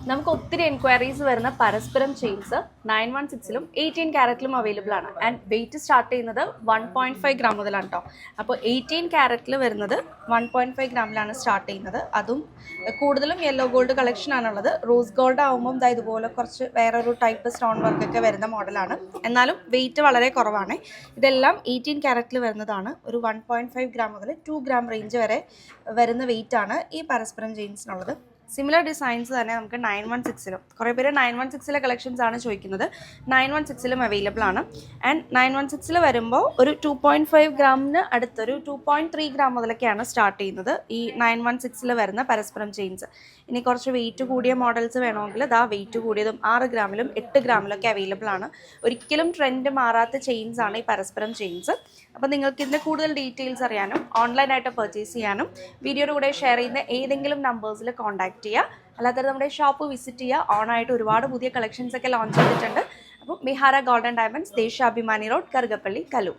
നമുക്ക് ഒത്തിരി എൻക്വയറീസ് വരുന്ന പരസ്പരം ചെയിൻസ് 916ലും 18 ക്യാരറ്റിലും അവൈലബിൾ ആണ്. ആൻഡ് വെയിറ്റ് സ്റ്റാർട്ട് ചെയ്യുന്നത് 1.5 ഗ്രാം മുതലാണ് കേട്ടോ. അപ്പോൾ 18 ക്യാരറ്റിൽ വരുന്നത് 1.5 ഗ്രാമിലാണ് സ്റ്റാർട്ട് ചെയ്യുന്നത്. അതും കൂടുതലും യെല്ലോ ഗോൾഡ് കളക്ഷൻ ആണുള്ളത്. റോസ് ഗോൾഡ് ആകുമ്പം ഇതുപോലെ കുറച്ച് വേറൊരു ടൈപ്പ് സ്റ്റോൺ വർക്കൊക്കെ വരുന്ന മോഡലാണ്. എന്നാലും വെയിറ്റ് വളരെ കുറവാണ്. ഇതെല്ലാം 18 ക്യാരറ്റിൽ വരുന്നതാണ്. ഒരു 1.5 ഗ്രാം മുതൽ 2 ഗ്രാം റേഞ്ച് വരെ വരുന്ന വെയിറ്റാണ് ഈ പരസ്പരം ചെയിൻസിനുള്ളത്. സിമിലർ ഡിസൈൻസ് തന്നെ നമുക്ക് 916ലും കുറേ പേര് 916ലെ കളക്ഷൻസ് ആണ് ചോദിക്കുന്നത്. 916ലും അവൈലബിൾ ആണ്. ആൻഡ് 916ൽ വരുമ്പോൾ ഒരു 2.5 ഗ്രാമിന് അടുത്തൊരു 2.3 ഗ്രാം മുതലൊക്കെയാണ് സ്റ്റാർട്ട് ചെയ്യുന്നത് ഈ 916ൽ വരുന്ന പരസ്പരം ചെയിൻസ്. ഇനി കുറച്ച് വെയിറ്റ് കൂടിയ മോഡൽസ് വേണമെങ്കിൽ വെയിറ്റ് കൂടിയതും 6 ഗ്രാമിലും 8 ഗ്രാമിലൊക്കെ അവൈലബിൾ ആണ്. ഒരിക്കലും ട്രെൻഡ് മാറാത്ത ചെയിൻസ് ആണ് ഈ പരസ്പരം ചെയിൻസ്. അപ്പോൾ നിങ്ങൾക്ക് ഇതിൻ്റെ കൂടുതൽ ഡീറ്റെയിൽസ് അറിയാനും ഓൺലൈനായിട്ട് പർച്ചേസ് ചെയ്യാനും വീഡിയോയുടെ കൂടെ ഷെയർ ചെയ്യുന്ന ഏതെങ്കിലും നമ്പേഴ്സിൽ കോൺടാക്ട് ചെയ്യുക. അല്ലാതെ നമ്മുടെ ഷോപ്പ് വിസിറ്റ് ചെയ്യുക. ഓണായിട്ട് ഒരുപാട് പുതിയ കളക്ഷൻസ് ഒക്കെ ലോഞ്ച് ചെയ്തിട്ടുണ്ട്. അപ്പോൾ Mihara golden diamonds, Deshabhimani road, Karukappally, Kaloor.